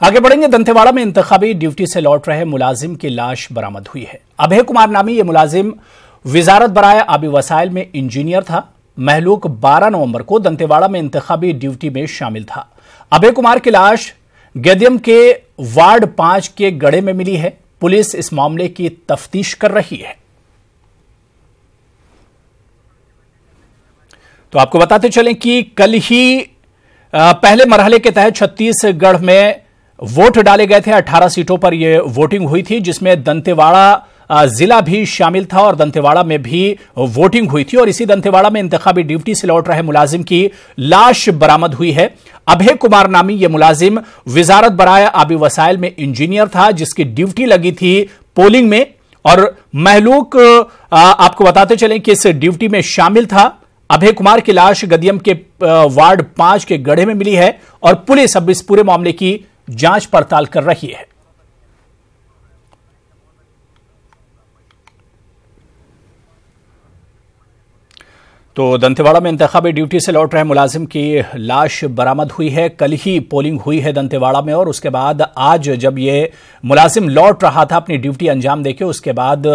आगे बढ़ेंगे। दंतेवाड़ा में इंतखाबी ड्यूटी से लौट रहे मुलाजिम की लाश बरामद हुई है। अभय कुमार नामी यह मुलाजिम वजारत बराए आबी वसाइल में इंजीनियर था। महलूक 12 नवंबर को दंतेवाड़ा में इंतखाबी ड्यूटी में शामिल था। अभय कुमार की लाश गद्यम के वार्ड 5 के गड़े में मिली है। पुलिस इस मामले की तफ्तीश कर रही है। तो आपको बताते चलें कि कल ही पहले मरहले के तहत छत्तीसगढ़ में वोट डाले गए थे। 18 सीटों पर यह वोटिंग हुई थी, जिसमें दंतेवाड़ा जिला भी शामिल था और दंतेवाड़ा में भी वोटिंग हुई थी। और इसी दंतेवाड़ा में इंतखाबी ड्यूटी से लौट रहे मुलाजिम की लाश बरामद हुई है। अभय कुमार नामी यह मुलाजिम वजारत बराए आबी वसाइल में इंजीनियर था, जिसकी ड्यूटी लगी थी पोलिंग में। और महलूक आपको बताते चलें कि इस ड्यूटी में शामिल था। अभय कुमार की लाश गद्यम के वार्ड 5 के गढ़े में मिली है और पुलिस अब इस पूरे मामले की जांच पड़ताल कर रही है। तो दंतेवाड़ा में इंतखाबी ड्यूटी से लौट रहे मुलाजिम की लाश बरामद हुई है। कल ही पोलिंग हुई है दंतेवाड़ा में और उसके बाद आज जब ये मुलाजिम लौट रहा था अपनी ड्यूटी अंजाम देके, उसके बाद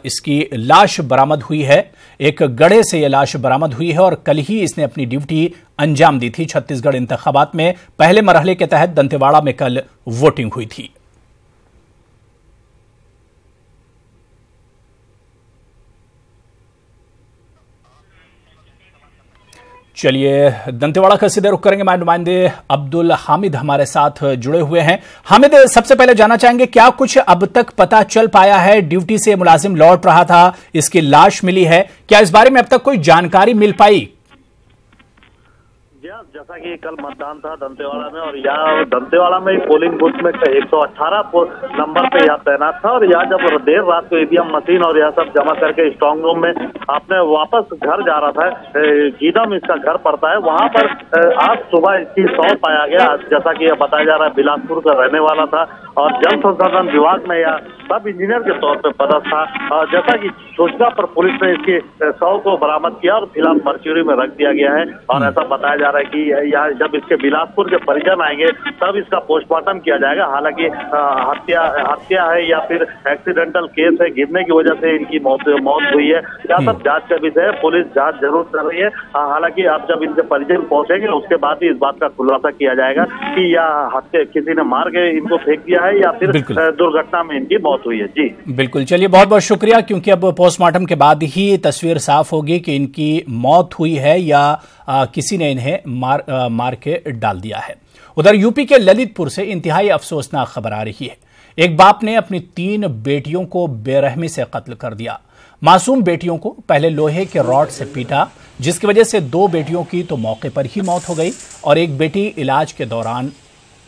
इसकी लाश बरामद हुई है। एक गड़े से यह लाश बरामद हुई है और कल ही इसने अपनी ड्यूटी अंजाम दी थी। छत्तीसगढ़ इंतखाबात में पहले मरहले के तहत दंतेवाड़ा में कल वोटिंग हुई थी। चलिए दंतेवाड़ा का सीधे रुख करेंगे। हमारे नुमाइंदे अब्दुल हामिद हमारे साथ जुड़े हुए हैं। हामिद, सबसे पहले जानना चाहेंगे क्या कुछ अब तक पता चल पाया है? ड्यूटी से मुलाजिम लौट रहा था, इसकी लाश मिली है, क्या इस बारे में अब तक कोई जानकारी मिल पाई? जैसा कि कल मतदान था दंतेवाड़ा में और यहाँ दंतेवाड़ा में पोलिंग बूथ में 118 नंबर पे यहाँ तैनात था। और यहाँ जब देर रात को ईवीएम मशीन और यह सब जमा करके स्ट्रांग रूम में आपने वापस घर जा रहा था, गीदम इसका घर पड़ता है, वहां पर आज सुबह इसकी शव पाया गया। जैसा कि यह बताया जा रहा है बिलासपुर का रहने वाला था और जल संसाधन विभाग में यह सब इंजीनियर के तौर पर पदस्थ था। जैसा कि सूचना पर पुलिस ने इसके शव को बरामद किया और फिलहाल मर्चुरी में रख दिया गया है। और ऐसा बताया जा रहा है कि यहाँ जब इसके बिलासपुर के परिजन आएंगे तब इसका पोस्टमार्टम किया जाएगा। हालांकि हत्या है या फिर एक्सीडेंटल केस है, गिरने की वजह से इनकी मौत हुई है, यह सब जांच का विषय है। पुलिस जांच जरूर कर रही है। हालांकि अब जब इनके परिजन पहुंचेंगे उसके बाद ही इस बात का खुलासा किया जाएगा कि यह हत्या किसी ने मार के इनको फेंक दिया है या फिर दुर्घटना में इनकी मौत हुई है। जी बिल्कुल, चलिए बहुत बहुत शुक्रिया, क्योंकि अब पोस्टमार्टम के बाद ही तस्वीर साफ होगी कि इनकी मौत हुई है या किसी ने इन्हें मार के डाल दिया है। उधर यूपी के ललितपुर से इंतहाई अफसोसनाक खबर आ रही है। एक बाप ने अपनी 3 बेटियों को बेरहमी से कत्ल कर दिया। मासूम बेटियों को पहले लोहे के रॉड से पीटा, जिसकी वजह से 2 बेटियों की तो मौके पर ही मौत हो गई और एक बेटी इलाज के दौरान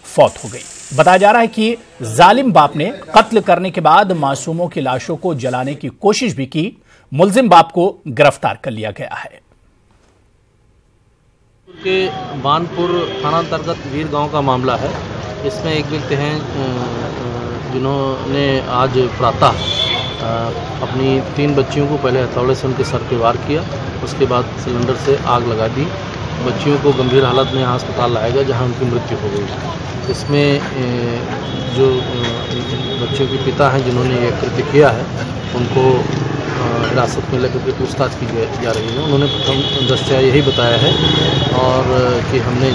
फौत हो गई। बताया जा रहा है कि जालिम बाप ने कत्ल करने के बाद मासूमों की लाशों को जलाने की कोशिश भी की। मुलजिम बाप को गिरफ्तार कर लिया गया है। के बानपुर थाना अंतर्गत वीर गांव का मामला है। इसमें एक व्यक्ति हैं जिन्होंने आज प्रातः अपनी 3 बच्चियों को पहले हथौड़े से उनके सर पे वार किया, उसके बाद सिलेंडर से आग लगा दी। बच्चियों को गंभीर हालत में यहाँ अस्पताल लाया गया, जहाँ उनकी मृत्यु हो गई। इसमें जो बच्चियों के पिता हैं जिन्होंने ये कृत्य किया है, उनको हिरासत में लेकर के पूछताछ की जा रही है। उन्होंने प्रथम दृष्टया यही बताया है और कि हमने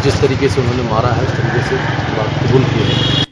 जिस तरीके से उन्होंने मारा है उस तरीके से बात कबूल की है।